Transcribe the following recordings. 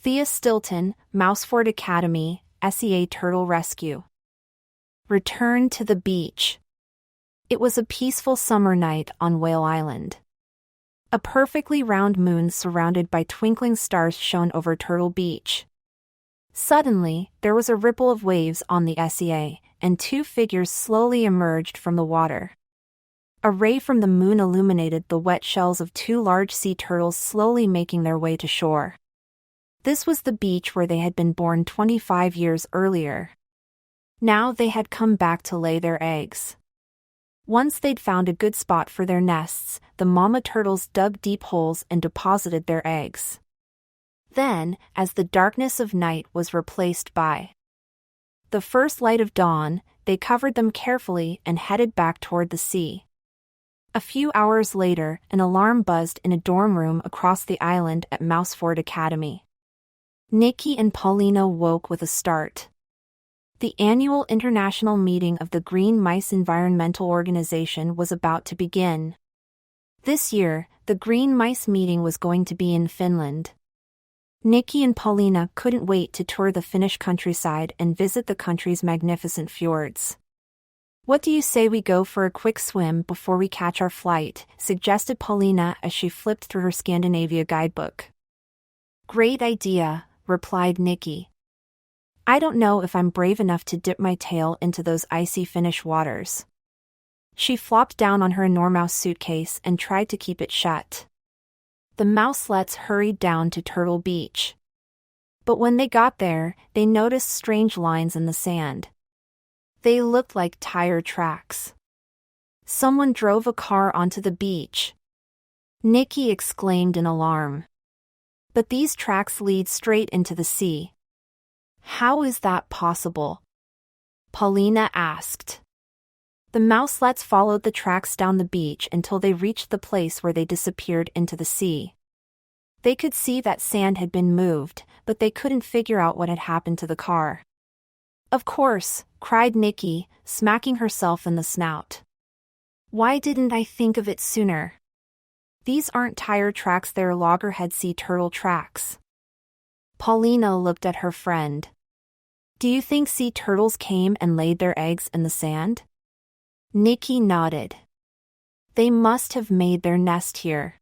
Thea Stilton, MOUSEFORD Academy, SEA Turtle Rescue. Return to the beach. It was a peaceful summer night on Whale Island. A perfectly round moon surrounded by twinkling stars shone over Turtle Beach. Suddenly, there was a ripple of waves on the SEA, and two figures slowly emerged from the water. A ray from the moon illuminated the wet shells of two large sea turtles slowly making their way to shore. This was the beach where they had been born 25 years earlier. Now they had come back to lay their eggs. Once they'd found a good spot for their nests, the mama turtles dug deep holes and deposited their eggs. Then, as the darkness of night was replaced by the first light of dawn, they covered them carefully and headed back toward the sea. A few hours later, an alarm buzzed in a dorm room across the island at MOUSEFORD Academy. Nikki and Paulina woke with a start. The annual international meeting of the Green Mice Environmental Organization was about to begin. This year, the Green Mice meeting was going to be in Finland. Nikki and Paulina couldn't wait to tour the Finnish countryside and visit the country's magnificent fjords. "What do you say we go for a quick swim before we catch our flight?" suggested Paulina as she flipped through her Scandinavia guidebook. "Great idea," replied Nikki. "I don't know if I'm brave enough to dip my tail into those icy Finnish waters." She flopped down on her enormous suitcase and tried to keep it shut. The mouselets hurried down to Turtle Beach. But when they got there, they noticed strange lines in the sand. They looked like tire tracks. Someone drove a car onto the beach. Nikki exclaimed in alarm. "But these tracks lead straight into the sea." "How is that possible?" Paulina asked. The mouselets followed the tracks down the beach until they reached the place where they disappeared into the sea. They could see that sand had been moved, but they couldn't figure out what had happened to the car. "Of course," cried Nikki, smacking herself in the snout. "Why didn't I think of it sooner? These aren't tire tracks, they're loggerhead sea turtle tracks." Paulina looked at her friend. "Do you think sea turtles came and laid their eggs in the sand?" Nikki nodded. "They must have made their nest here.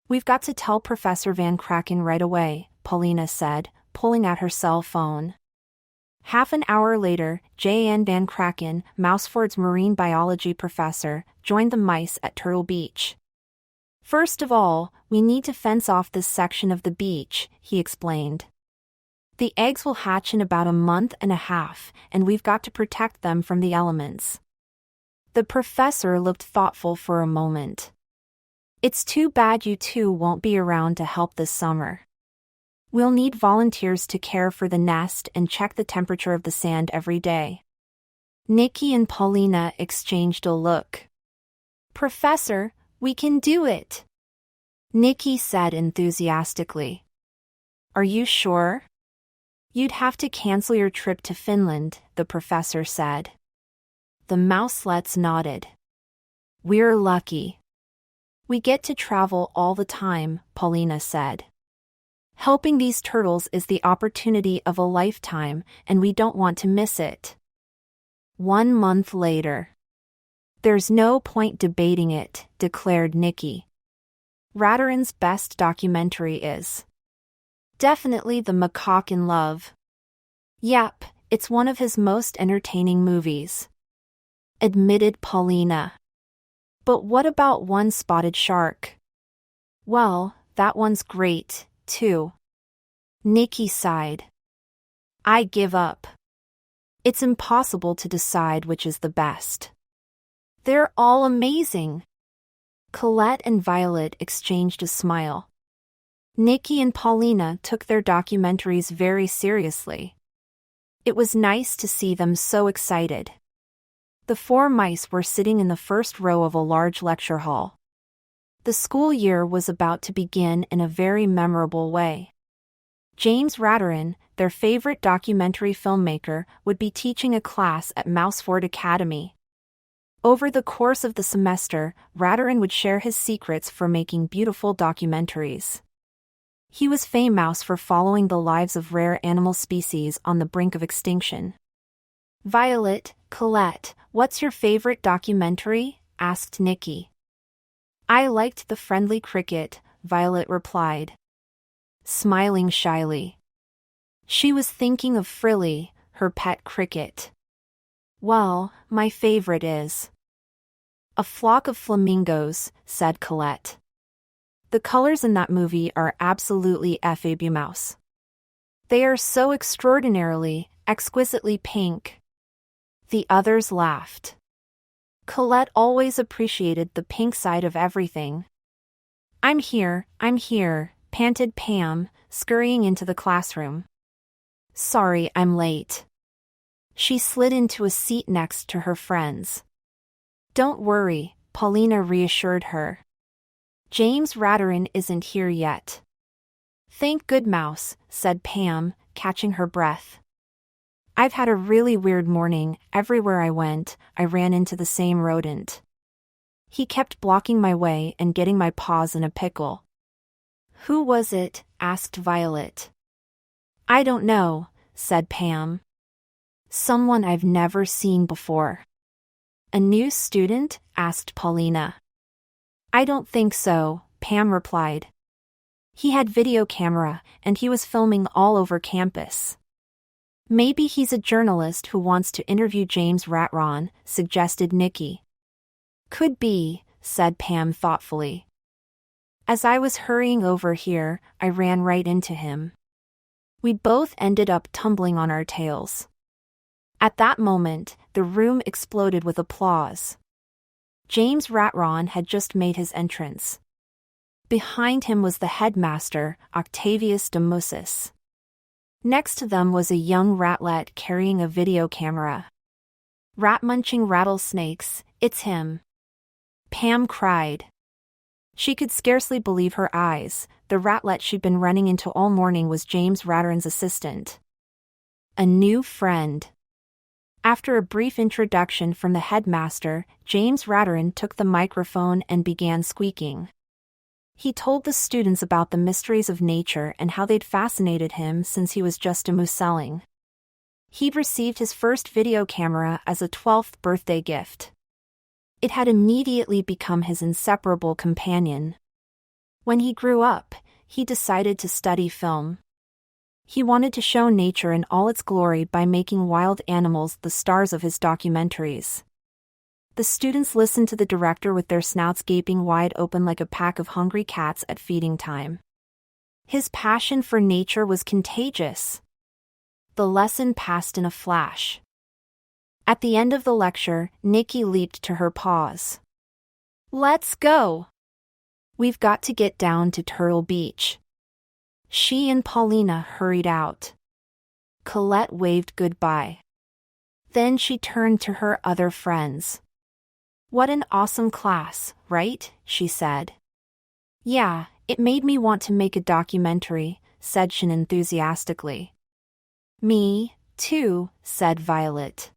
We've got to tell Professor Van Kraken right away," Paulina said, pulling out her cell phone. Half an hour later, Jan Van Kraken, MOUSEFORD's marine biology professor, joined the mice at Turtle Beach. "First of all, we need to fence off this section of the beach," he explained. "The eggs will hatch in about a month and a half, and we've got to protect them from the elements." The professor looked thoughtful for a moment. "It's too bad you two won't be around to help this summer. We'll need volunteers to care for the nest and check the temperature of the sand every day." Nikki and Paulina exchanged a look. "Professor, we can do it," Nikki said enthusiastically. "Are you sure?" "You'd have to cancel your trip to Finland," the professor said. The mouselets nodded. "We're lucky. We get to travel all the time," Paulina said. "Helping these turtles is the opportunity of a lifetime, and we don't want to miss it." 1 month later. "There's no point debating it," declared Nikki. "Radarin's best documentary is definitely The Macaque in Love." "Yep, it's one of his most entertaining movies," admitted Paulina. "But what about One Spotted Shark?" "Well, that one's great, too." Nikki sighed. "I give up. It's impossible to decide which is the best. They're all amazing." Colette and Violet exchanged a smile. Nikki and Paulina took their documentaries very seriously. It was nice to see them so excited. The 4 mice were sitting in the first row of a large lecture hall. The school year was about to begin in a very memorable way. James Radarin, their favorite documentary filmmaker, would be teaching a class at MOUSEFORD Academy. Over the course of the semester, Radarin would share his secrets for making beautiful documentaries. He was famous for following the lives of rare animal species on the brink of extinction. Violet, Colette, what's your favorite documentary? Asked Nikki. I liked The Friendly Cricket, Violet replied, smiling shyly. She was thinking of Frilly, her pet cricket. Well, my favorite is A Flock of Flamingos, said Colette. The colors in that movie are absolutely fabulous. They are so extraordinarily, exquisitely pink. The others laughed. Colette always appreciated the pink side of everything. I'm here, panted Pam, scurrying into the classroom. Sorry, I'm late. She slid into a seat next to her friends. Don't worry, Paulina reassured her. James Ratterin isn't here yet. Thank good mouse, said Pam, catching her breath. I've had a really weird morning. Everywhere I went, I ran into the same rodent. He kept blocking my way and getting my paws in a pickle. Who was it? Asked Violet. I don't know, said Pam. Someone I've never seen before. A new student? Asked Paulina. I don't think so, Pam replied. He had video camera, and he was filming all over campus. Maybe he's a journalist who wants to interview James Ratterin, suggested Nikki. Could be, said Pam thoughtfully. As I was hurrying over here, I ran right into him. We both ended up tumbling on our tails. At that moment, the room exploded with applause. James Ratterin had just made his entrance. Behind him was the headmaster, Octavius de Mussis. Next to them was a young ratlet carrying a video camera. Rat-munching rattlesnakes, it's him. Pam cried. She could scarcely believe her eyes. The ratlet she'd been running into all morning was James Ratterin's assistant. A new friend. After a brief introduction from the headmaster, James Ratterin took the microphone and began squeaking. He told the students about the mysteries of nature and how they'd fascinated him since he was just a mooseling. He'd received his first video camera as a 12th birthday gift. It had immediately become his inseparable companion. When he grew up, he decided to study film. He wanted to show nature in all its glory by making wild animals the stars of his documentaries. The students listened to the director with their snouts gaping wide open like a pack of hungry cats at feeding time. His passion for nature was contagious. The lesson passed in a flash. At the end of the lecture, Nikki leaped to her paws. Let's go! We've got to get down to Turtle Beach. She and Paulina hurried out. Colette waved goodbye. Then she turned to her other friends. What an awesome class, right? She said. Yeah, it made me want to make a documentary, said Shin enthusiastically. Me, too, said Violet.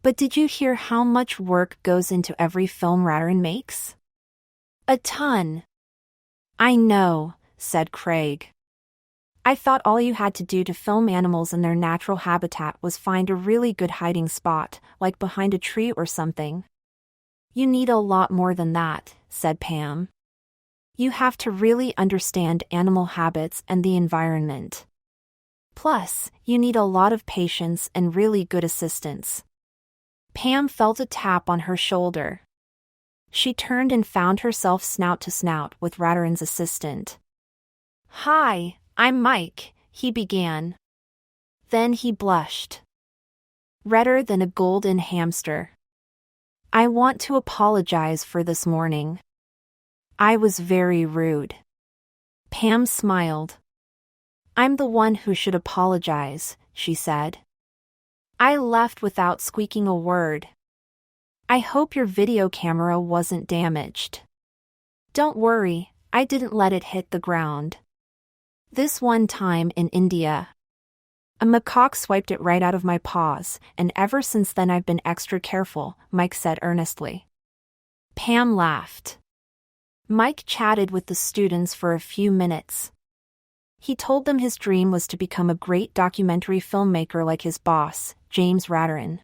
But did you hear how much work goes into every film Ratterin makes? A ton. I know, said Craig. I thought all you had to do to film animals in their natural habitat was find a really good hiding spot, like behind a tree or something. You need a lot more than that, said Pam. You have to really understand animal habits and the environment. Plus, you need a lot of patience and really good assistance. Pam felt a tap on her shoulder. She turned and found herself snout to snout with Ratterin's assistant. Hi, I'm Mike, he began. Then he blushed. Redder than a golden hamster. I want to apologize for this morning. I was very rude. Pam smiled. I'm the one who should apologize, she said. I left without squeaking a word. I hope your video camera wasn't damaged. Don't worry, I didn't let it hit the ground. This one time in India, a macaque swiped it right out of my paws, and ever since then I've been extra careful, Mike said earnestly. Pam laughed. Mike chatted with the students for a few minutes. He told them his dream was to become a great documentary filmmaker like his boss, James Rattern.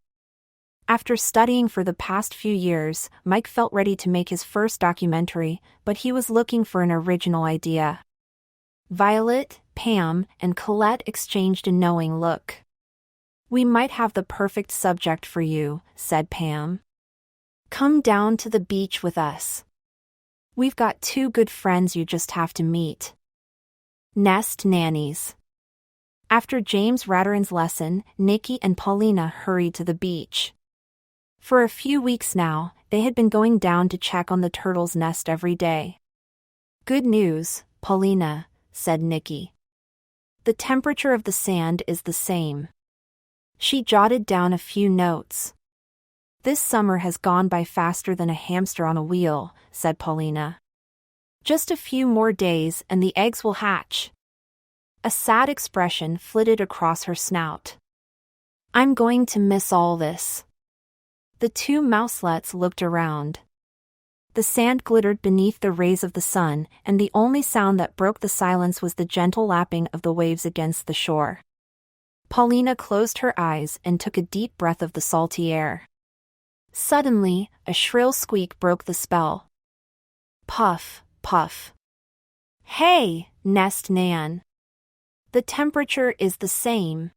After studying for the past few years, Mike felt ready to make his first documentary, but he was looking for an original idea. Violet, Pam, and Colette exchanged a knowing look. "We might have the perfect subject for you," said Pam. "Come down to the beach with us. We've got 2 good friends you just have to meet. Nest nannies." After James Rattern's lesson, Nikki and Paulina hurried to the beach. For a few weeks now, they had been going down to check on the turtle's nest every day. "Good news, Paulina," said Nikki. "The temperature of the sand is the same." She jotted down a few notes. "This summer has gone by faster than a hamster on a wheel," said Paulina. "Just a few more days and the eggs will hatch." A sad expression flitted across her snout. "I'm going to miss all this." The 2 mouselets looked around. The sand glittered beneath the rays of the sun, and the only sound that broke the silence was the gentle lapping of the waves against the shore. Paulina closed her eyes and took a deep breath of the salty air. Suddenly, a shrill squeak broke the spell. Puff, puff. "Hey, Nest Nan. The temperature is the same."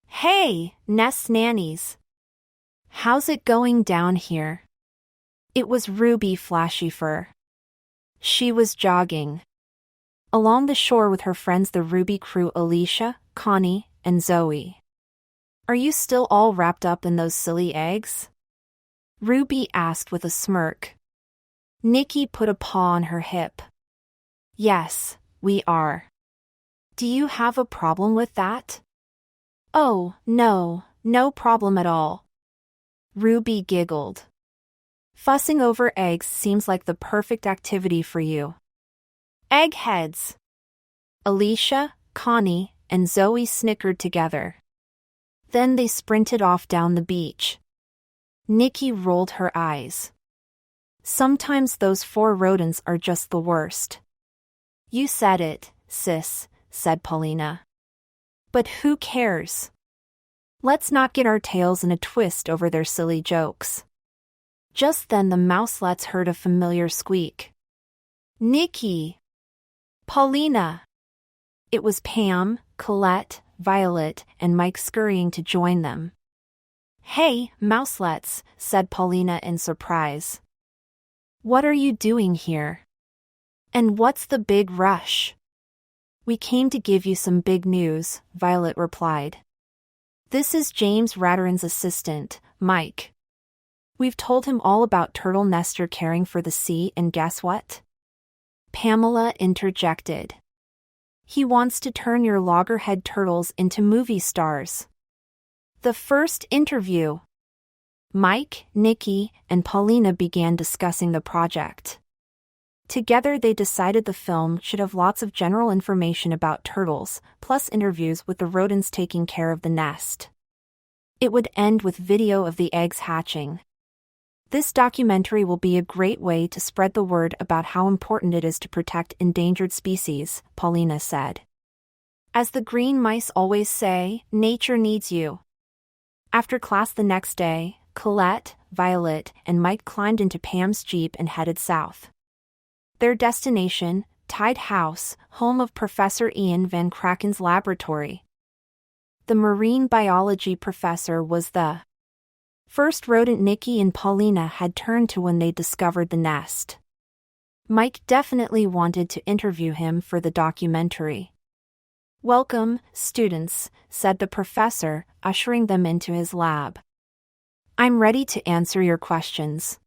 "Hey, Nest Nannies. How's it going down here?" It was Ruby Flashy Fur. She was jogging along the shore with her friends the Ruby crew Alicia, Connie, and Zoe. "Are you still all wrapped up in those silly eggs?" Ruby asked with a smirk. Nikki put a paw on her hip. "Yes, we are." "Do you have a problem with that?" "Oh, no, no problem at all." Ruby giggled. "Fussing over eggs seems like the perfect activity for you." "Eggheads!" Alicia, Connie, and Zoe snickered together. Then they sprinted off down the beach. Nikki rolled her eyes. "Sometimes those 4 rodents are just the worst." "You said it, sis," said Paulina. "But who cares? Let's not get our tails in a twist over their silly jokes." Just then the mouselets heard a familiar squeak. "Nikki! Paulina!" It was Pam, Colette, Violet, and Mike scurrying to join them. "Hey, mouselets," said Paulina in surprise. "What are you doing here? And what's the big rush?" "We came to give you some big news," Violet replied. "This is James Rattern's assistant, Mike. We've told him all about Turtle Nestor caring for the sea, and guess what?" Pamela interjected. "He wants to turn your loggerhead turtles into movie stars." The first interview. Mike, Nikki, and Paulina began discussing the project. Together they decided the film should have lots of general information about turtles, plus interviews with the rodents taking care of the nest. It would end with video of the eggs hatching. "This documentary will be a great way to spread the word about how important it is to protect endangered species," Paulina said. "As the green mice always say, nature needs you." After class the next day, Colette, Violet, and Mike climbed into Pam's Jeep and headed south. Their destination, Tide House, home of Professor Ian Van Kraken's laboratory. The marine biology professor was the first rodent Nikki and Paulina had turned to when they discovered the nest. Mike definitely wanted to interview him for the documentary. "Welcome, students," said the professor, ushering them into his lab. "I'm ready to answer your questions."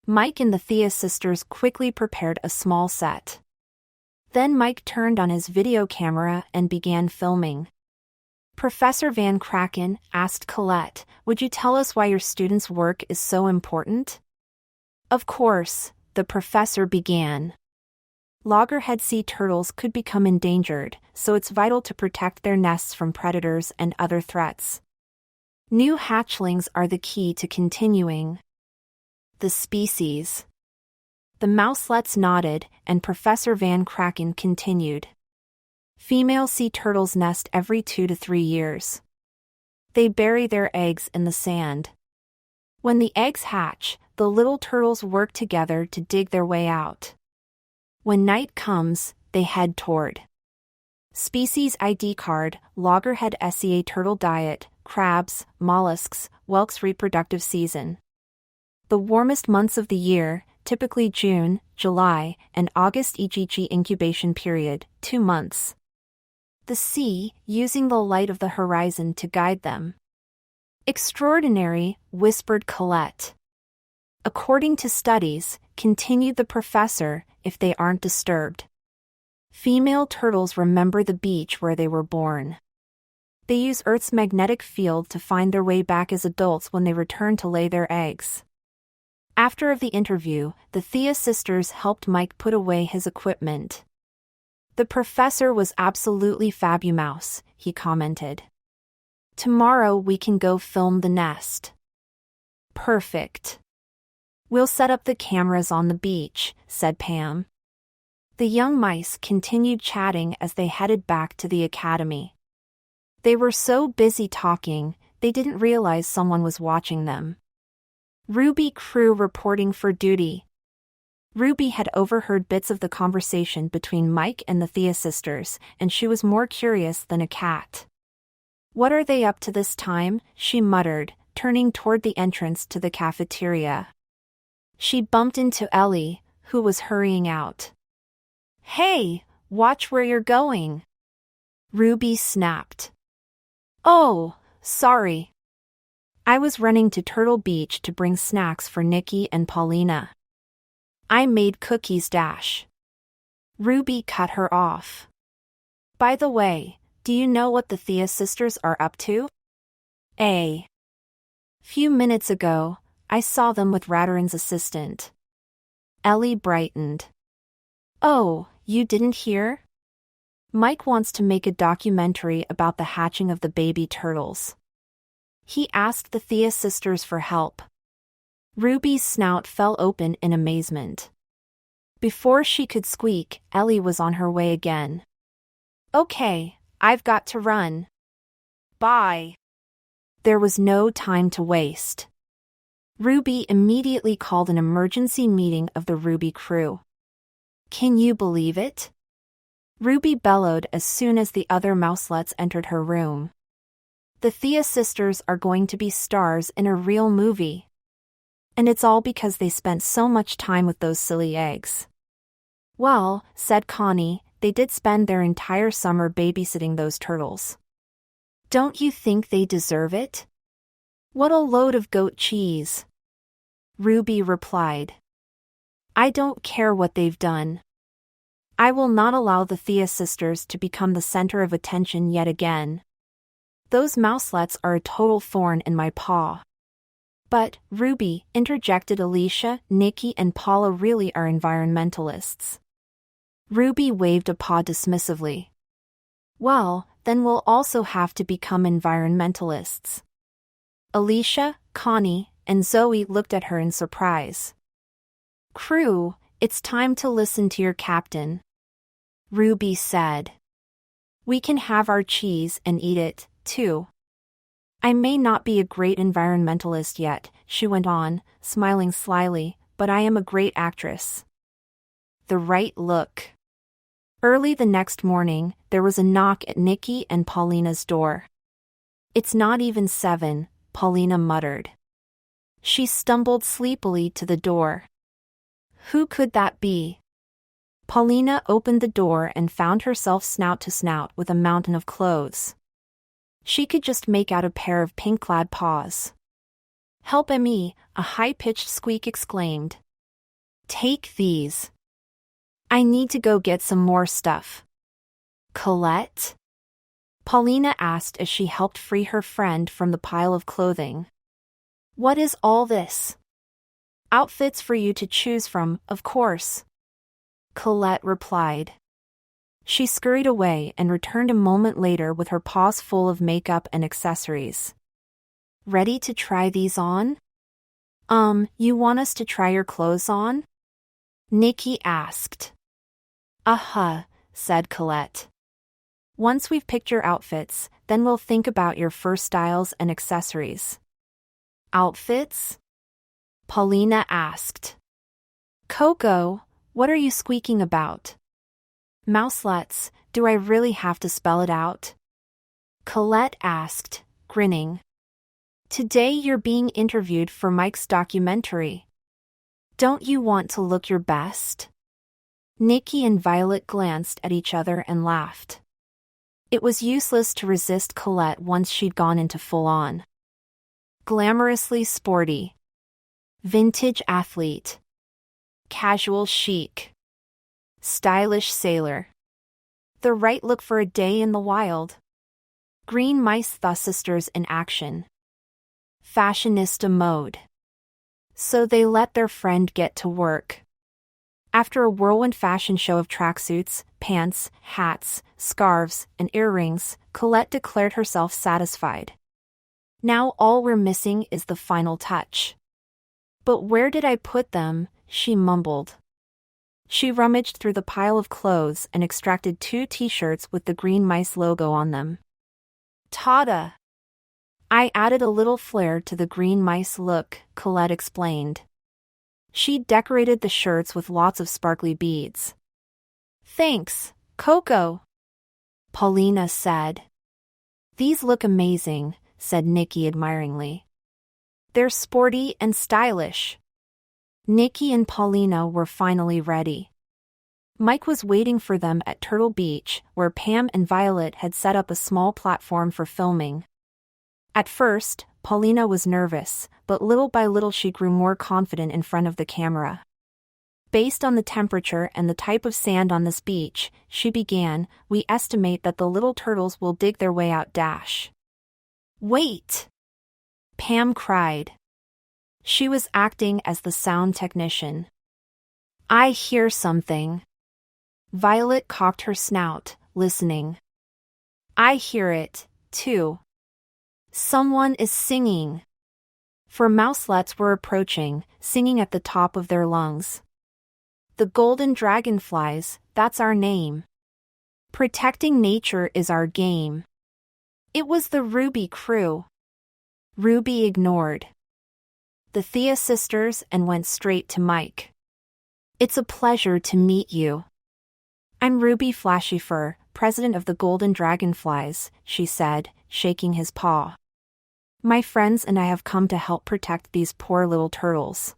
Mike and the Thea sisters quickly prepared a small set. Then Mike turned on his video camera and began filming. "Professor Van Kraken," asked Colette, "would you tell us why your students' work is so important?" "Of course," the professor began. "Loggerhead sea turtles could become endangered, so it's vital to protect their nests from predators and other threats. New hatchlings are the key to continuing the species." The mouselets nodded, and Professor Van Kraken continued. Female sea turtles nest every 2 to 3 years. They bury their eggs in the sand. When the eggs hatch, the little turtles work together to dig their way out. When night comes, they head toward Species ID card, loggerhead SEA turtle diet, crabs, mollusks, whelks reproductive season. The warmest months of the year, typically June, July, and August EGG incubation period, 2 months. The sea, using the light of the horizon to guide them. Extraordinary, whispered Colette. According to studies, continued the professor, if they aren't disturbed. Female turtles remember the beach where they were born. They use Earth's magnetic field to find their way back as adults when they return to lay their eggs. After the interview, the Thea sisters helped Mike put away his equipment. The professor was absolutely fabulous, he commented. Tomorrow we can go film the nest. Perfect. We'll set up the cameras on the beach, said Pam. The young mice continued chatting as they headed back to the academy. They were so busy talking, they didn't realize someone was watching them. Ruby crew reporting for duty. Ruby had overheard bits of the conversation between Mike and the Thea sisters, and she was more curious than a cat. What are they up to this time? She muttered, turning toward the entrance to the cafeteria. She bumped into Ellie, who was hurrying out. Hey, watch where you're going. Ruby snapped. Oh, sorry. I was running to Turtle Beach to bring snacks for Nikki and Paulina. I made cookies dash. Ruby cut her off. By the way, do you know what the Thea sisters are up to? Few minutes ago, I saw them with Radarin's assistant. Ellie brightened. Oh, you didn't hear? Mike wants to make a documentary about the hatching of the baby turtles. He asked the Thea sisters for help. Ruby's snout fell open in amazement. Before she could squeak, Ellie was on her way again. Okay, I've got to run. Bye. There was no time to waste. Ruby immediately called an emergency meeting of the Ruby crew. Can you believe it? Ruby bellowed as soon as the other mouselets entered her room. The Thea sisters are going to be stars in a real movie. And it's all because they spent so much time with those silly eggs. Well, said Connie, they did spend their entire summer babysitting those turtles. Don't you think they deserve it? What a load of goat cheese. Ruby replied. I don't care what they've done. I will not allow the Thea sisters to become the center of attention yet again. Those mouselets are a total thorn in my paw. But, Ruby, interjected Alicia, Nikki and Paula really are environmentalists. Ruby waved a paw dismissively. Well, then we'll also have to become environmentalists. Alicia, Connie, and Zoe looked at her in surprise. Crew, it's time to listen to your captain. Ruby said. We can have our cheese and eat it, too. I may not be a great environmentalist yet, she went on, smiling slyly, but I am a great actress. The right look. Early the next morning, there was a knock at Nikki and Paulina's door. It's not even 7, Paulina muttered. She stumbled sleepily to the door. Who could that be? Paulina opened the door and found herself snout to snout with a mountain of clothes. She could just make out a pair of pink-clad paws. Help me, a high-pitched squeak exclaimed. Take these. I need to go get some more stuff. Colette? Paulina asked as she helped free her friend from the pile of clothing. What is all this? Outfits for you to choose from, of course. Colette replied. She scurried away and returned a moment later with her paws full of makeup and accessories. Ready to try these on? You want us to try your clothes on? Nikki asked. Said Colette. Once we've picked your outfits, then we'll think about your first styles and accessories. Outfits? Paulina asked. Coco, what are you squeaking about? Mouselets, do I really have to spell it out? Colette asked, grinning. Today you're being interviewed for Mike's documentary. Don't you want to look your best? Nikki and Violet glanced at each other and laughed. It was useless to resist Colette once she'd gone into full-on. Glamorously sporty. Vintage athlete. Casual chic. Stylish sailor. The right look for a day in the wild. Green mice, the sisters in action. Fashionista mode. So they let their friend get to work. After a whirlwind fashion show of tracksuits, pants, hats, scarves, and earrings, Colette declared herself satisfied. Now all we're missing is the final touch. But where did I put them? She mumbled. She rummaged through the pile of clothes and extracted 2 t-shirts with the green mice logo on them. Ta-da! I added a little flair to the green mice look, Colette explained. She decorated the shirts with lots of sparkly beads. Thanks, Coco, Paulina said. These look amazing, said Nikki admiringly. They're sporty and stylish. Nikki and Paulina were finally ready. Mike was waiting for them at Turtle Beach, where Pam and Violet had set up a small platform for filming. At first, Paulina was nervous, but little by little she grew more confident in front of the camera. Based on the temperature and the type of sand on this beach, she began, we estimate that the little turtles will dig their way out. Wait! Pam cried. She was acting as the sound technician. I hear something. Violet cocked her snout, listening. I hear it, too. Someone is singing. For mouselets were approaching, singing at the top of their lungs. The golden dragonflies, that's our name. Protecting nature is our game. It was the Ruby crew. Ruby ignored the Thea sisters and went straight to Mike. It's a pleasure to meet you. I'm Ruby Flashyfur, president of the Golden Dragonflies, she said, shaking his paw. My friends and I have come to help protect these poor little turtles.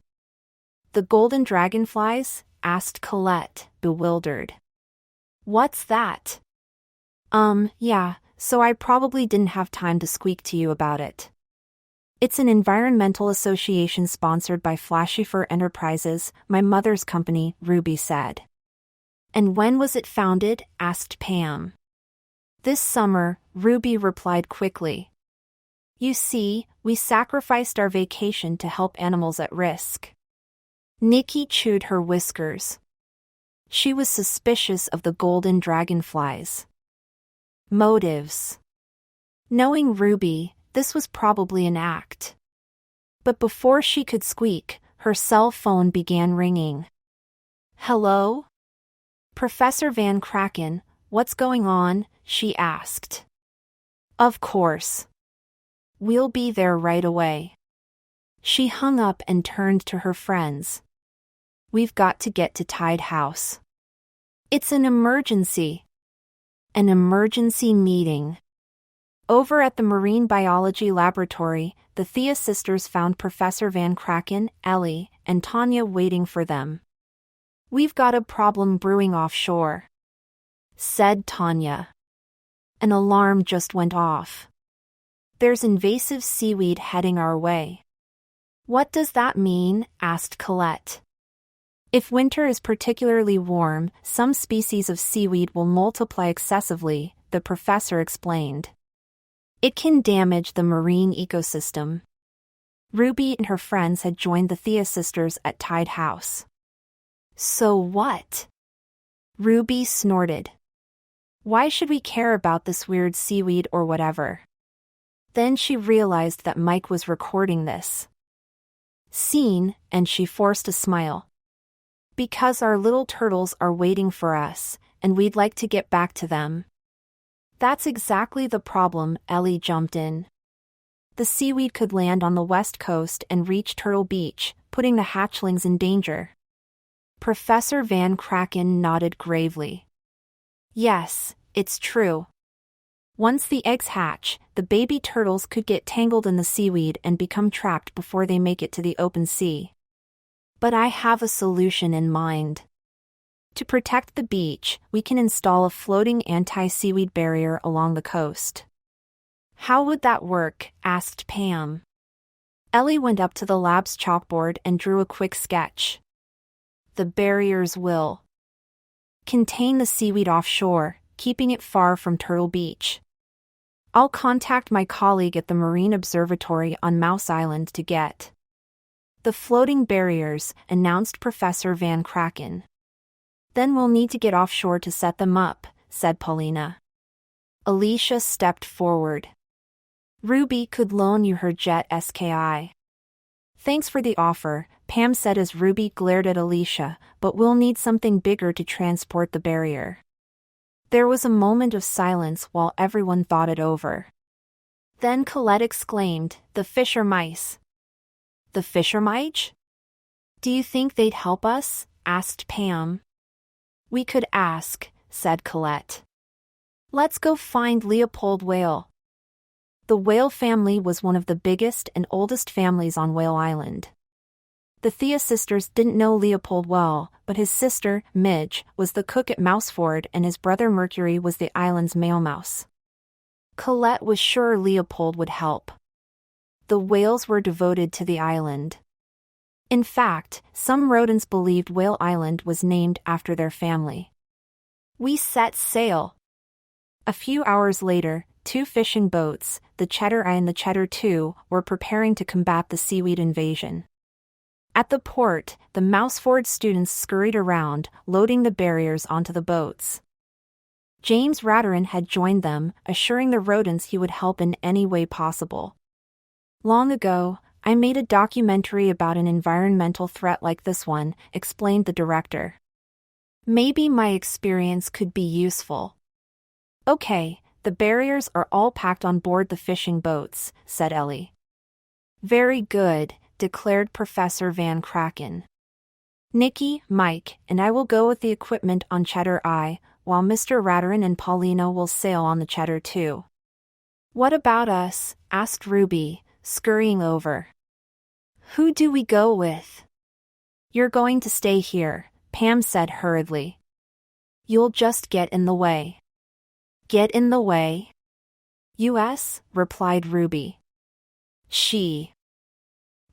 The Golden Dragonflies? Asked Colette, bewildered. What's that? Yeah, so I probably didn't have time to squeak to you about it. It's an environmental association sponsored by Flashyfur Enterprises, my mother's company, Ruby said. And when was it founded? Asked Pam. This summer, Ruby replied quickly. You see, we sacrificed our vacation to help animals at risk. Nikki chewed her whiskers. She was suspicious of the golden dragonflies. Motives. Knowing Ruby, this was probably an act. But before she could squeak, her cell phone began ringing. Hello? Professor Van Kraken, what's going on? She asked. Of course. We'll be there right away. She hung up and turned to her friends. We've got to get to Tide House. It's an emergency. An emergency meeting. Over at the Marine Biology Laboratory, the Thea sisters found Professor Van Kraken, Ellie, and Tanya waiting for them. We've got a problem brewing offshore, said Tanya. An alarm just went off. There's invasive seaweed heading our way. What does that mean? Asked Colette. If winter is particularly warm, some species of seaweed will multiply excessively, the professor explained. It can damage the marine ecosystem. Ruby and her friends had joined the Thea sisters at Tide House. So what? Ruby snorted. Why should we care about this weird seaweed or whatever? Then she realized that Mike was recording this scene, and she forced a smile. Because our little turtles are waiting for us, and we'd like to get back to them. That's exactly the problem, Ellie jumped in. The seaweed could land on the west coast and reach Turtle Beach, putting the hatchlings in danger. Professor Van Kraken nodded gravely. Yes, it's true. Once the eggs hatch, the baby turtles could get tangled in the seaweed and become trapped before they make it to the open sea. But I have a solution in mind. To protect the beach, we can install a floating anti-seaweed barrier along the coast. How would that work? Asked Pam. Ellie went up to the lab's chalkboard and drew a quick sketch. The barriers will contain the seaweed offshore, keeping it far from Turtle Beach. I'll contact my colleague at the Marine Observatory on Mouse Island to get the floating barriers, announced Professor Van Kraken. Then we'll need to get offshore to set them up, said Paulina. Alicia stepped forward. Ruby could loan you her jet SKI. Thanks for the offer, Pam said as Ruby glared at Alicia, but we'll need something bigger to transport the barrier. There was a moment of silence while everyone thought it over. Then Colette exclaimed, "The fisher mice." The fisher mice? Do you think they'd help us? Asked Pam. We could ask, said Colette. Let's go find Leopold Whale. The whale family was one of the biggest and oldest families on Whale Island. The Thea sisters didn't know Leopold well, but his sister, Midge, was the cook at MOUSEFORD and his brother Mercury was the island's male mouse. Colette was sure Leopold would help. The whales were devoted to the island. In fact, some rodents believed Whale Island was named after their family. We set sail. A few hours later, 2 fishing boats, the Cheddar I and the Cheddar II, were preparing to combat the seaweed invasion. At the port, the MOUSEFORD students scurried around, loading the barriers onto the boats. James Ratterin had joined them, assuring the rodents he would help in any way possible. Long ago, I made a documentary about an environmental threat like this one, explained the director. Maybe my experience could be useful. Okay, the barriers are all packed on board the fishing boats, said Ellie. Very good, declared Professor Van Kraken. Nikki, Mike, and I will go with the equipment on Cheddar I, while Mr. Ratterin and Paulina will sail on the Cheddar II. What about us? Asked Ruby, scurrying over. Who do we go with? You're going to stay here, Pam said hurriedly. You'll just get in the way. Get in the way? US, replied Ruby. She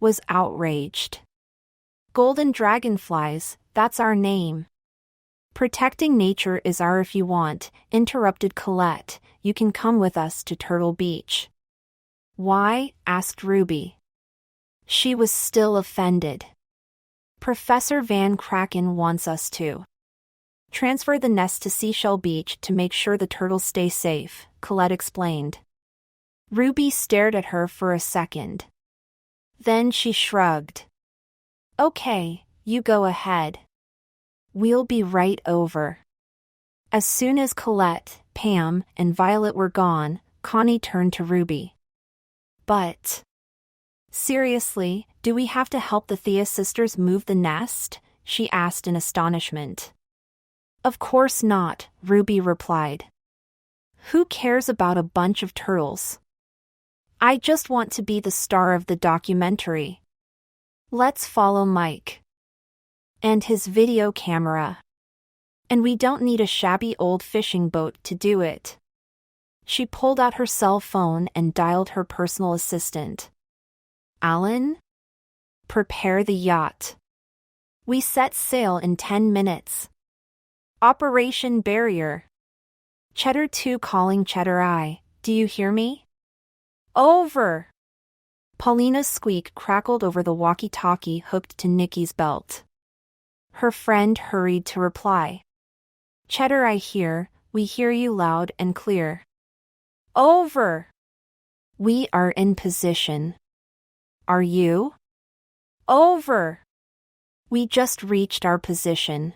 was outraged. Golden dragonflies, that's our name. Protecting nature is our if you want, interrupted Colette. You can come with us to Turtle Beach. Why? Asked Ruby. She was still offended. Professor Van Kraken wants us to transfer the nest to Seashell Beach to make sure the turtles stay safe, Colette explained. Ruby stared at her for a second. Then she shrugged. Okay, you go ahead. We'll be right over. As soon as Colette, Pam, and Violet were gone, Connie turned to Ruby. But seriously, do we have to help the Thea sisters move the nest? She asked in astonishment. Of course not, Ruby replied. Who cares about a bunch of turtles? I just want to be the star of the documentary. Let's follow Mike. And his video camera. And we don't need a shabby old fishing boat to do it. She pulled out her cell phone and dialed her personal assistant. Alan? Prepare the yacht. We set sail in 10 minutes. Operation Barrier. Cheddar II calling Cheddar I, do you hear me? Over! Paulina's squeak crackled over the walkie-talkie hooked to Nikki's belt. Her friend hurried to reply. Cheddar I here, we hear you loud and clear. Over! We are in position. Are you? Over! We just reached our position.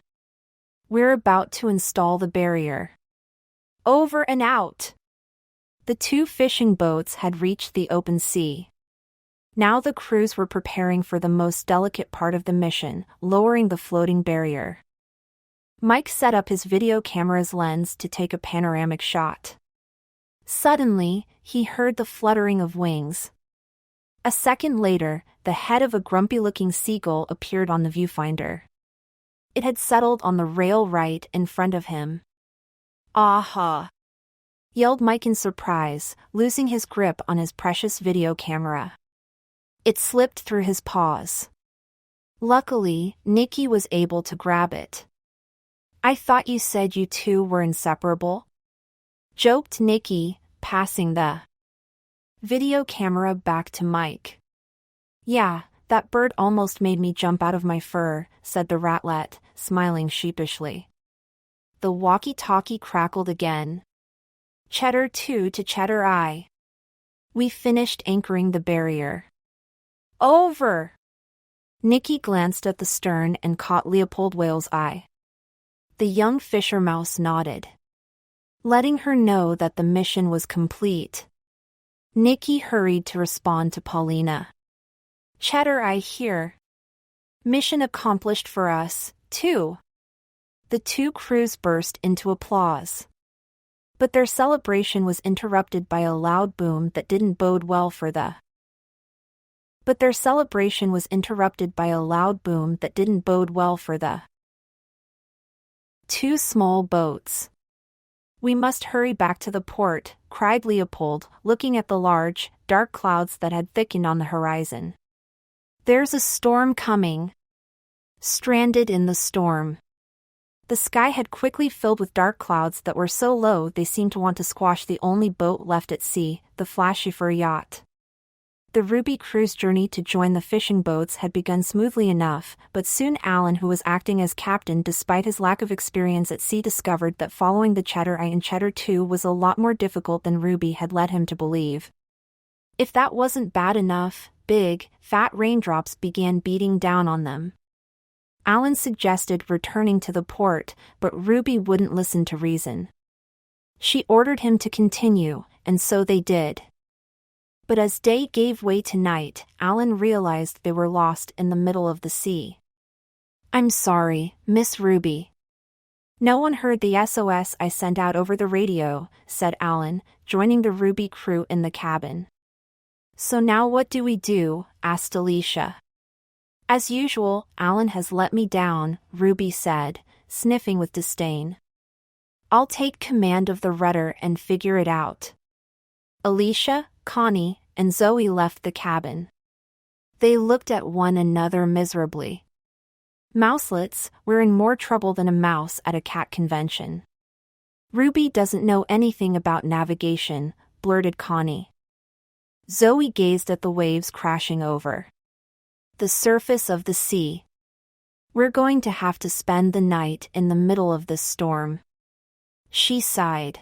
We're about to install the barrier. Over and out! The two fishing boats had reached the open sea. Now the crews were preparing for the most delicate part of the mission, lowering the floating barrier. Mike set up his video camera's lens to take a panoramic shot. Suddenly, he heard the fluttering of wings. A second later, the head of a grumpy-looking seagull appeared on the viewfinder. It had settled on the rail right in front of him. "Aha!" yelled Mike in surprise, losing his grip on his precious video camera. It slipped through his paws. Luckily, Nikki was able to grab it. "I thought you said you two were inseparable?" joked Nikki, passing the video camera back to Mike. "Yeah, that bird almost made me jump out of my fur," said the ratlet, smiling sheepishly. The walkie-talkie crackled again. "Cheddar 2 to Cheddar I. We finished anchoring the barrier." "Over!" Nikki glanced at the stern and caught Leopold Whale's eye. The young fisher mouse nodded, letting her know that the mission was complete. Nikki hurried to respond to Paulina. "Cheddar I here. Mission accomplished for us, too." The two crews burst into applause. But their celebration was interrupted by a loud boom that didn't bode well for the two small boats. "We must hurry back to the port," cried Leopold, looking at the large, dark clouds that had thickened on the horizon. "There's a storm coming." Stranded in the storm. The sky had quickly filled with dark clouds that were so low they seemed to want to squash the only boat left at sea, the flashy fur yacht. The Ruby crew's journey to join the fishing boats had begun smoothly enough, but soon Alan, who was acting as captain despite his lack of experience at sea, discovered that following the Cheddar I and Cheddar 2 was a lot more difficult than Ruby had led him to believe. If that wasn't bad enough, big, fat raindrops began beating down on them. Alan suggested returning to the port, but Ruby wouldn't listen to reason. She ordered him to continue, and so they did. But as day gave way to night, Alan realized they were lost in the middle of the sea. "I'm sorry, Miss Ruby. No one heard the SOS I sent out over the radio," said Alan, joining the Ruby crew in the cabin. "So now what do we do?" asked Alicia. "As usual, Alan has let me down," Ruby said, sniffing with disdain. "I'll take command of the rudder and figure it out." Alicia, Connie, and Zoe left the cabin. They looked at one another miserably. "Mouselets, we're in more trouble than a mouse at a cat convention." "Ruby doesn't know anything about navigation," blurted Connie. Zoe gazed at the waves crashing over the surface of the sea. "We're going to have to spend the night in the middle of this storm." She sighed.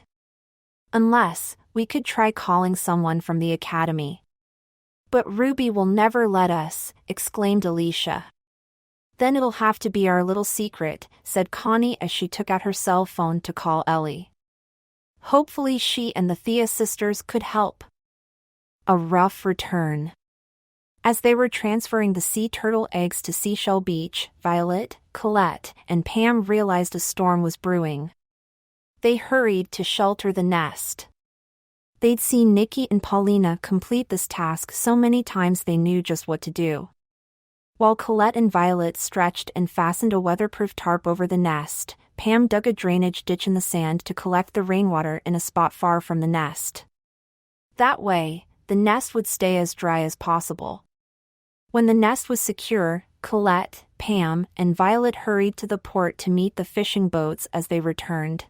"Unless, we could try calling someone from the academy." "But Ruby will never let us," exclaimed Alicia. "Then it'll have to be our little secret," said Connie as she took out her cell phone to call Ellie. Hopefully she and the Thea sisters could help. A rough return. As they were transferring the sea turtle eggs to Seashell Beach, Violet, Colette, and Pam realized a storm was brewing. They hurried to shelter the nest. They'd seen Nikki and Paulina complete this task so many times they knew just what to do. While Colette and Violet stretched and fastened a weatherproof tarp over the nest, Pam dug a drainage ditch in the sand to collect the rainwater in a spot far from the nest. That way, the nest would stay as dry as possible. When the nest was secure, Colette, Pam, and Violet hurried to the port to meet the fishing boats as they returned.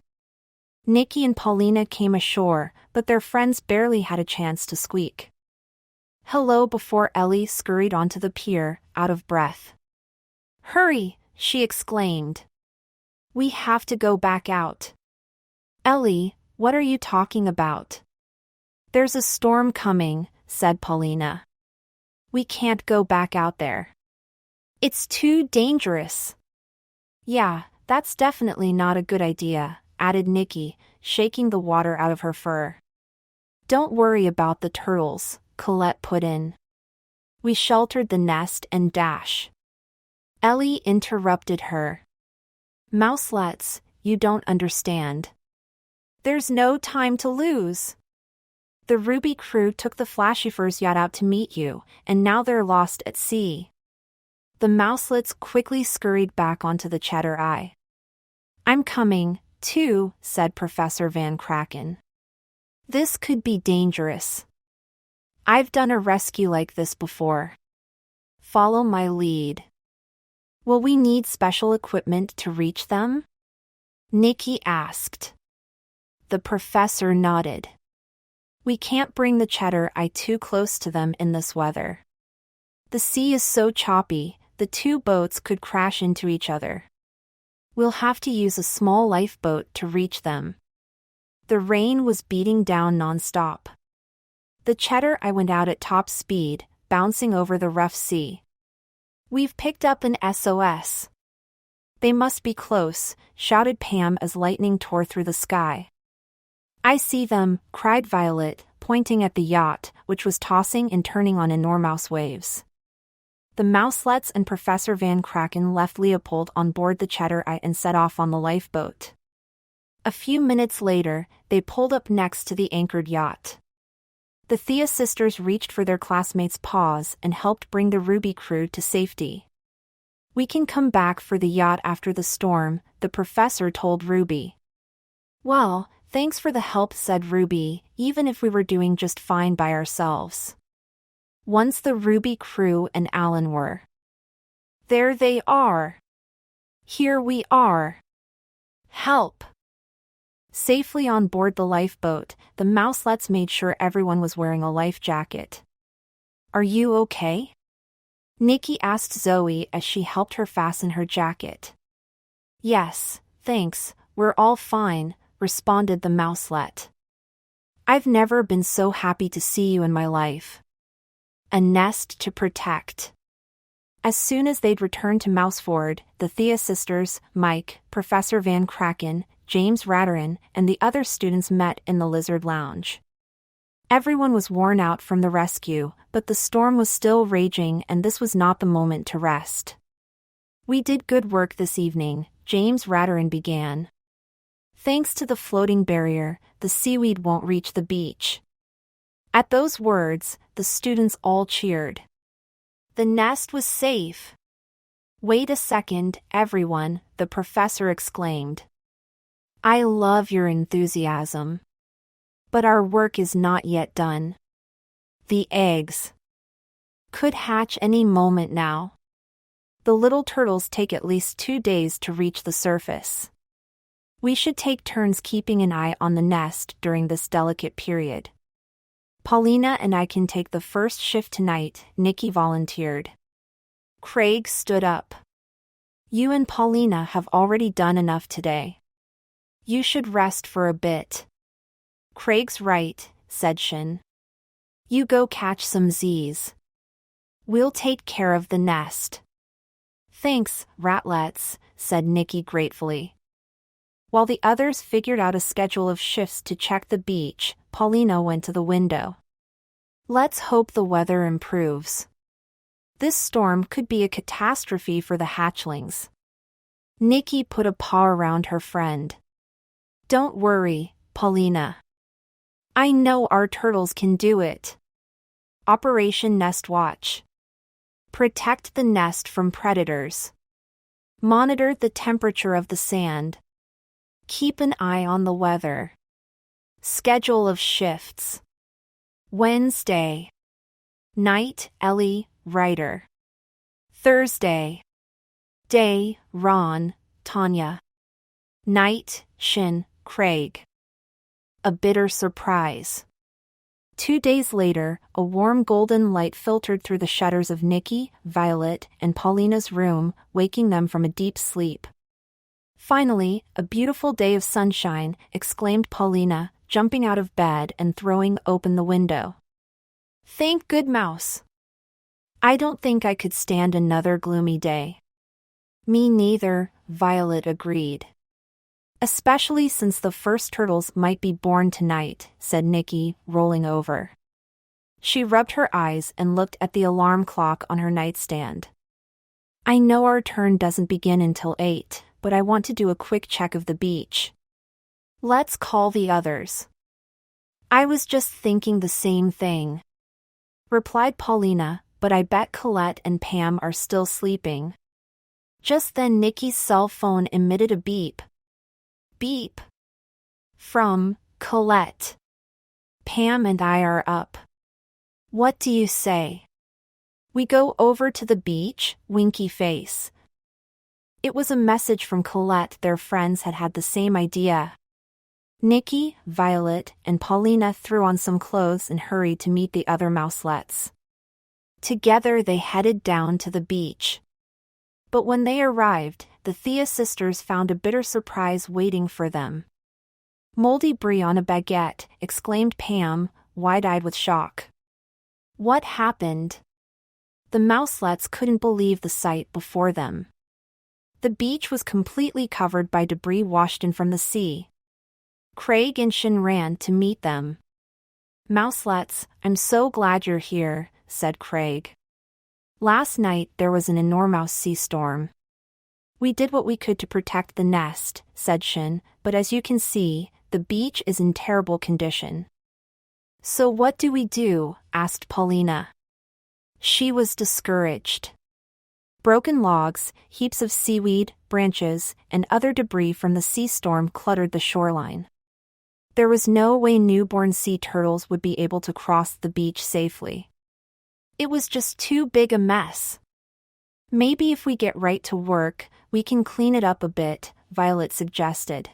Nikki and Paulina came ashore, but their friends barely had a chance to squeak hello before Ellie scurried onto the pier, out of breath. "Hurry!" she exclaimed. "We have to go back out." "Ellie, what are you talking about?" "There's a storm coming," said Paulina. "We can't go back out there. It's too dangerous." "Yeah, that's definitely not a good idea," added Nikki, shaking the water out of her fur. Don't worry about the turtles, Colette put in. We sheltered the nest and dash. Ellie interrupted her. Mouselets, you don't understand. There's no time to lose. The Ruby crew took the Flashiver's yacht out to meet you, and now they're lost at sea. The mouselets quickly scurried back onto the Cheddar Eye. I'm coming, too, said Professor Van Kraken. This could be dangerous. I've done a rescue like this before. Follow my lead. Will we need special equipment to reach them? Nikki asked. The professor nodded. We can't bring the Cheddar Eye too close to them in this weather. The sea is so choppy, the two boats could crash into each other. We'll have to use a small lifeboat to reach them. The rain was beating down nonstop. The Cheddar Eye went out at top speed, bouncing over the rough sea. We've picked up an SOS. They must be close, shouted Pam as lightning tore through the sky. I see them, cried Violet, pointing at the yacht, which was tossing and turning on enormous waves. The Mouselets and Professor Van Kraken left Leopold on board the Cheddar Eye and set off on the lifeboat. A few minutes later, they pulled up next to the anchored yacht. The Thea sisters reached for their classmates' paws and helped bring the Ruby crew to safety. We can come back for the yacht after the storm, the professor told Ruby. Well, thanks for the help, said Ruby, even if we were doing just fine by ourselves. Once the Ruby crew and Alan were. There they are. Here we are. Help! Safely on board the lifeboat, the Mouselets made sure everyone was wearing a life jacket. Are you okay? Nikki asked Zoe as she helped her fasten her jacket. Yes, thanks, we're all fine, responded the Mouselet. I've never been so happy to see you in my life. A nest to protect. As soon as they'd returned to MOUSEFORD, the Thea sisters, Mike, Professor Van Kraken, James Ratterin, and the other students met in the Lizard Lounge. Everyone was worn out from the rescue, but the storm was still raging and this was not the moment to rest. We did good work this evening, James Ratterin began. Thanks to the floating barrier, the seaweed won't reach the beach. At those words, the students all cheered. The nest was safe. Wait a second, everyone, the professor exclaimed. I love your enthusiasm. But our work is not yet done. The eggs could hatch any moment now. The little turtles take at least 2 days to reach the surface. We should take turns keeping an eye on the nest during this delicate period. Paulina and I can take the first shift tonight, Nikki volunteered. Craig stood up. You and Paulina have already done enough today. You should rest for a bit. Craig's right, said Shin. You go catch some Z's. We'll take care of the nest. Thanks, Ratlets, said Nikki gratefully. While the others figured out a schedule of shifts to check the beach, Paulina went to the window. Let's hope the weather improves. This storm could be a catastrophe for the hatchlings. Nikki put a paw around her friend. Don't worry, Paulina. I know our turtles can do it. Operation Nest Watch. Protect the nest from predators. Monitor the temperature of the sand. Keep an eye on the weather. Schedule of shifts. Wednesday. Night, Ellie, Ryder. Thursday. Day, Ron, Tanya. Night, Shin, Craig. A bitter surprise. 2 days later, a warm golden light filtered through the shutters of Nikki, Violet, and Paulina's room, waking them from a deep sleep. Finally, a beautiful day of sunshine, exclaimed Paulina, jumping out of bed and throwing open the window. Thank good mouse. I don't think I could stand another gloomy day. Me neither, Violet agreed. Especially since the first turtles might be born tonight, said Nikki, rolling over. She rubbed her eyes and looked at the alarm clock on her nightstand. I know our turn doesn't begin until 8, but I want to do a quick check of the beach. Let's call the others. I was just thinking the same thing, replied Paulina, but I bet Colette and Pam are still sleeping. Just then Nikki's cell phone emitted a beep. Beep. From Colette. Pam and I are up. What do you say? We go over to the beach, winky face. It was a message from Colette. Their friends had had the same idea. Nikki, Violet, and Paulina threw on some clothes and hurried to meet the other mouselets. Together they headed down to the beach. But when they arrived, the Thea sisters found a bitter surprise waiting for them. Moldy brie on a baguette, exclaimed Pam, wide-eyed with shock. What happened? The mouselets couldn't believe the sight before them. The beach was completely covered by debris washed in from the sea. Craig and Shin ran to meet them. Mouselets, I'm so glad you're here, said Craig. Last night there was an enormous sea storm. We did what we could to protect the nest, said Shin, but as you can see, the beach is in terrible condition. So what do we do? Asked Paulina. She was discouraged. Broken logs, heaps of seaweed, branches, and other debris from the sea storm cluttered the shoreline. There was no way newborn sea turtles would be able to cross the beach safely. It was just too big a mess. Maybe if we get right to work, we can clean it up a bit, Violet suggested.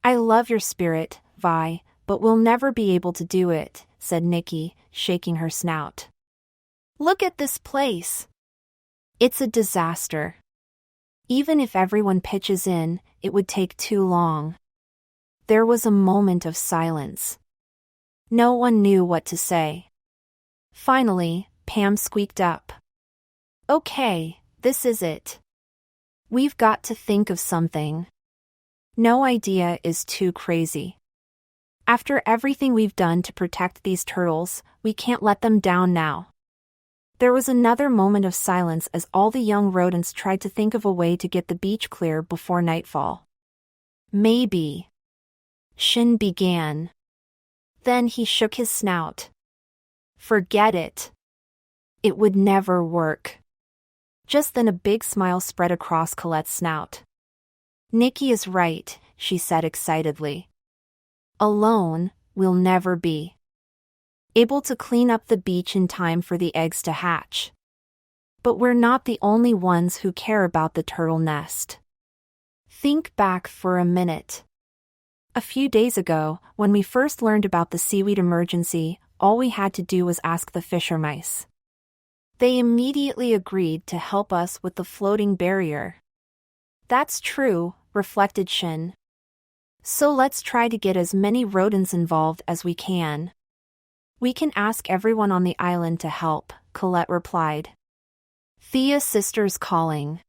I love your spirit, Vi, but we'll never be able to do it, said Nikki, shaking her snout. Look at this place. It's a disaster. Even if everyone pitches in, it would take too long. There was a moment of silence. No one knew what to say. Finally, Pam squeaked up. Okay, this is it. We've got to think of something. No idea is too crazy. After everything we've done to protect these turtles, we can't let them down now. There was another moment of silence as all the young rodents tried to think of a way to get the beach clear before nightfall. Maybe. Shin began. Then he shook his snout. Forget it. It would never work. Just then a big smile spread across Colette's snout. Nikki is right, she said excitedly. Alone, we'll never be able to clean up the beach in time for the eggs to hatch. But we're not the only ones who care about the turtle nest. Think back for a minute. A few days ago, when we first learned about the seaweed emergency, all we had to do was ask the fisher mice. They immediately agreed to help us with the floating barrier. That's true, reflected Shin. So let's try to get as many rodents involved as we can. We can ask everyone on the island to help, Colette replied. Thea sisters calling.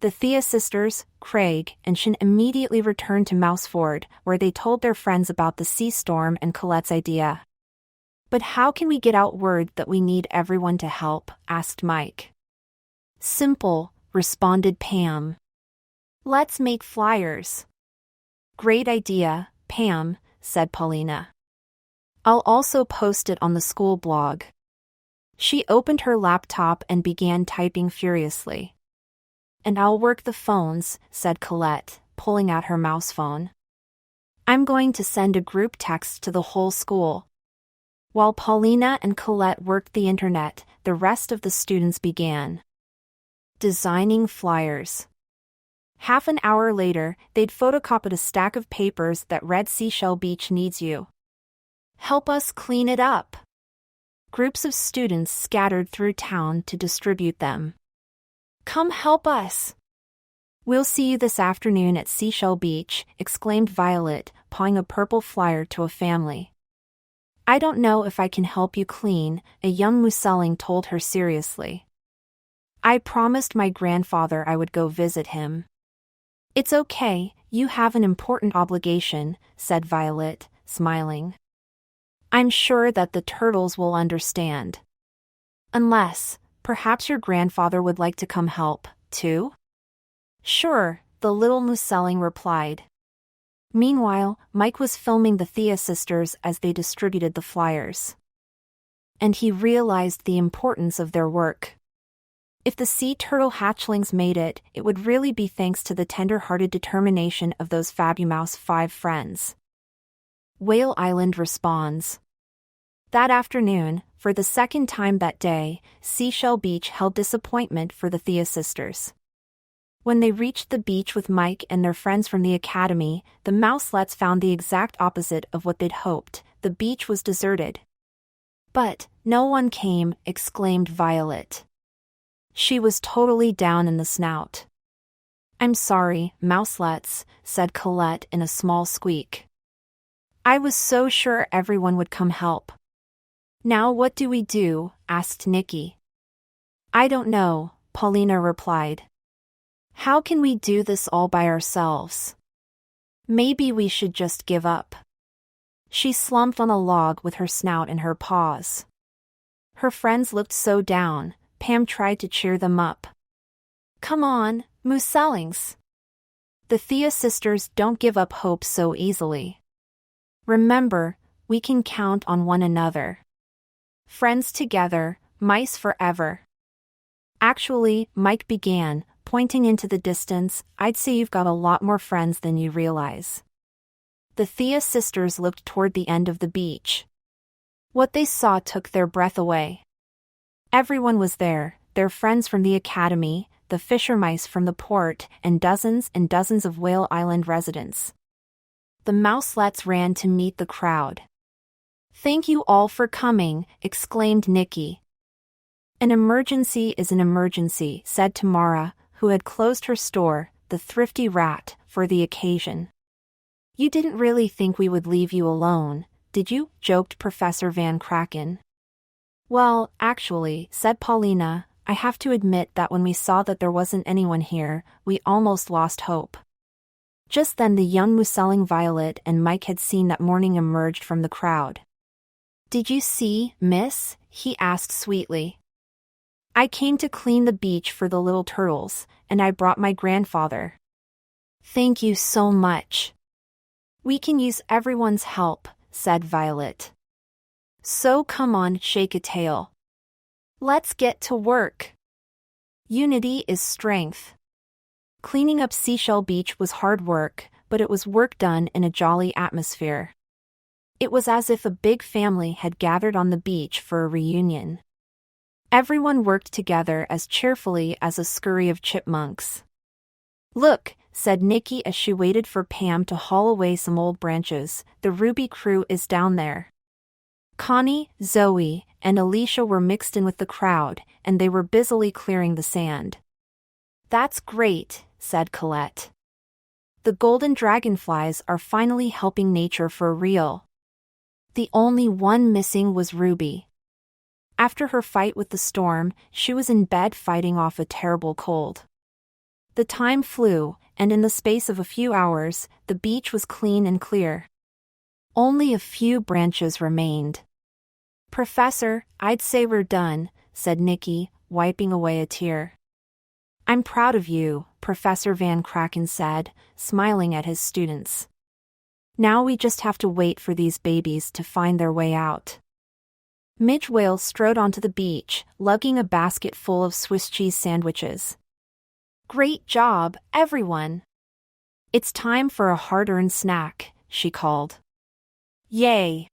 The Thea sisters, Craig, and Shin immediately returned to MOUSEFORD, where they told their friends about the sea storm and Colette's idea. But how can we get out word that we need everyone to help? Asked Mike. Simple, responded Pam. Let's make flyers. Great idea, Pam, said Paulina. I'll also post it on the school blog. She opened her laptop and began typing furiously. And I'll work the phones, said Colette, pulling out her mouse phone. I'm going to send a group text to the whole school. While Paulina and Colette worked the internet, the rest of the students began designing flyers. Half an hour later, they'd photocopied a stack of papers that read Seashell Beach needs you. Help us clean it up. Groups of students scattered through town to distribute them. Come help us. We'll see you this afternoon at Seashell Beach, exclaimed Violet, pawing a purple flyer to a family. I don't know if I can help you clean, a young Mooseling told her seriously. I promised my grandfather I would go visit him. It's okay, You have an important obligation, said Violet, smiling. I'm sure that the turtles will understand. Unless, perhaps your grandfather would like to come help, too? Sure, the little mooseling replied. Meanwhile, Mike was filming the Thea sisters as they distributed the flyers. And he realized the importance of their work. If the sea turtle hatchlings made it, it would really be thanks to the tender-hearted determination of those Fabumouse 5 friends. Whale Island responds. That afternoon, for the second time that day, Seashell Beach held disappointment for the Thea sisters. When they reached the beach with Mike and their friends from the academy, the mouselets found the exact opposite of what they'd hoped. The beach was deserted. But, no one came, exclaimed Violet. She was totally down in the snout. I'm sorry, mouselets, said Colette in a small squeak. I was so sure everyone would come help. Now what do we do? Asked Nikki. I don't know, Paulina replied. How can we do this all by ourselves? Maybe we should just give up. She slumped on a log with her snout in her paws. Her friends looked so down. Pam tried to cheer them up. Come on, mooselings. The Thea sisters don't give up hope so easily. Remember, we can count on one another. Friends together, mice forever. Actually, Mike began, pointing into the distance, I'd say you've got a lot more friends than you realize. The Thea sisters looked toward the end of the beach. What they saw took their breath away. Everyone was there, their friends from the academy, the fisher mice from the port, and dozens of Whale Island residents. The mouselets ran to meet the crowd. Thank you all for coming, exclaimed Nikki. An emergency is an emergency, said Tamara, who had closed her store, the thrifty rat, for the occasion. You didn't really think we would leave you alone, did you? Joked Professor Van Kraken. Well, actually, said Paulina, I have to admit that when we saw that there wasn't anyone here, we almost lost hope. Just then the young mooseling Violet and Mike had seen that morning emerged from the crowd. Did you see, miss? He asked sweetly. I came to clean the beach for the little turtles, and I brought my grandfather. Thank you so much. We can use everyone's help, said Violet. So come on, shake a tail. Let's get to work. Unity is strength. Cleaning up Seashell Beach was hard work, but it was work done in a jolly atmosphere. It was as if a big family had gathered on the beach for a reunion. Everyone worked together as cheerfully as a scurry of chipmunks. Look, said Nikki as she waited for Pam to haul away some old branches, the Ruby crew is down there. Connie, Zoe, and Alicia were mixed in with the crowd, and they were busily clearing the sand. That's great, said Colette. The golden dragonflies are finally helping nature for real. The only one missing was Ruby. After her fight with the storm, she was in bed fighting off a terrible cold. The time flew, and in the space of a few hours, the beach was clean and clear. Only a few branches remained. Professor, I'd say we're done, said Nikki, wiping away a tear. I'm proud of you, Professor Van Kraken said, smiling at his students. Now we just have to wait for these babies to find their way out. Midge Whale strode onto the beach, lugging a basket full of Swiss cheese sandwiches. Great job, everyone! It's time for a hard-earned snack, she called. Yay!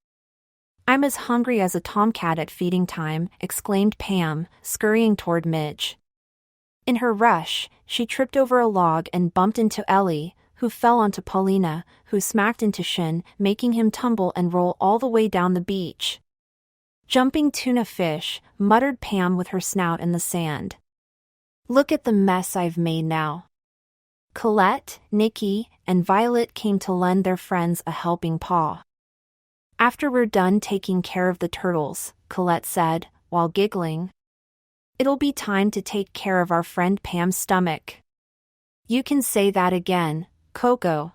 I'm as hungry as a tomcat at feeding time, exclaimed Pam, scurrying toward Midge. In her rush, she tripped over a log and bumped into Ellie, who fell onto Paulina, who smacked into Shin, making him tumble and roll all the way down the beach. Jumping tuna fish, muttered Pam with her snout in the sand. Look at the mess I've made now. Colette, Nikki, and Violet came to lend their friends a helping paw. After we're done taking care of the turtles, Colette said, while giggling, it'll be time to take care of our friend Pam's stomach. You can say that again, Coco.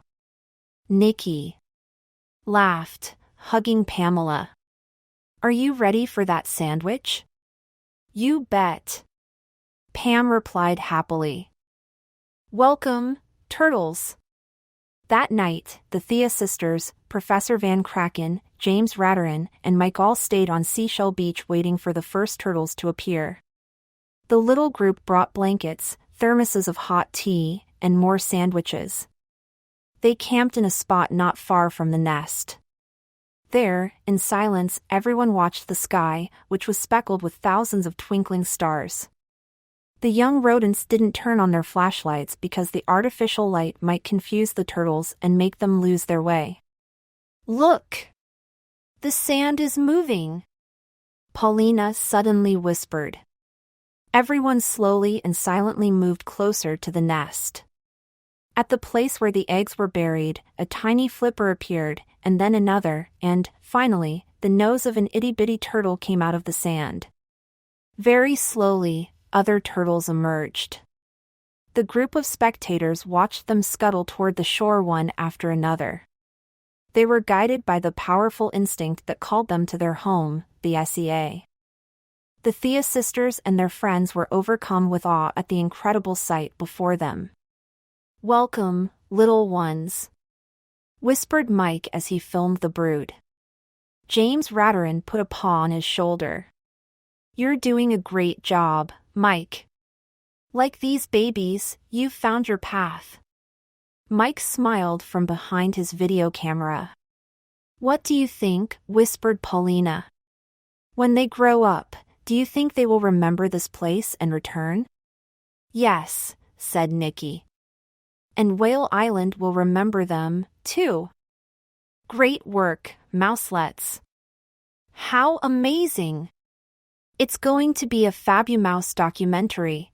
Nikki laughed, hugging Pamela. Are you ready for that sandwich? You bet. Pam replied happily. Welcome, turtles. That night, the Thea sisters, Professor Van Kraken, James Ratterin, and Mike all stayed on Seashell Beach waiting for the first turtles to appear. The little group brought blankets, thermoses of hot tea, and more sandwiches. They camped in a spot not far from the nest. There, in silence, everyone watched the sky, which was speckled with thousands of twinkling stars. The young rodents didn't turn on their flashlights because the artificial light might confuse the turtles and make them lose their way. Look! The sand is moving! Paulina suddenly whispered. Everyone slowly and silently moved closer to the nest. At the place where the eggs were buried, a tiny flipper appeared, and then another, and, finally, the nose of an itty-bitty turtle came out of the sand. Very slowly, other turtles emerged. The group of spectators watched them scuttle toward the shore one after another. They were guided by the powerful instinct that called them to their home, the SEA. The Thea sisters and their friends were overcome with awe at the incredible sight before them. Welcome, little ones, whispered Mike as he filmed the brood. James Ratterin put a paw on his shoulder. You're doing a great job, Mike. Like these babies, you've found your path. Mike smiled from behind his video camera. What do you think? Whispered Paulina. When they grow up, do you think they will remember this place and return? Yes, said Nikki. And Whale Island will remember them, too. Great work, Mouselets. How amazing! It's going to be a Fabumouse documentary,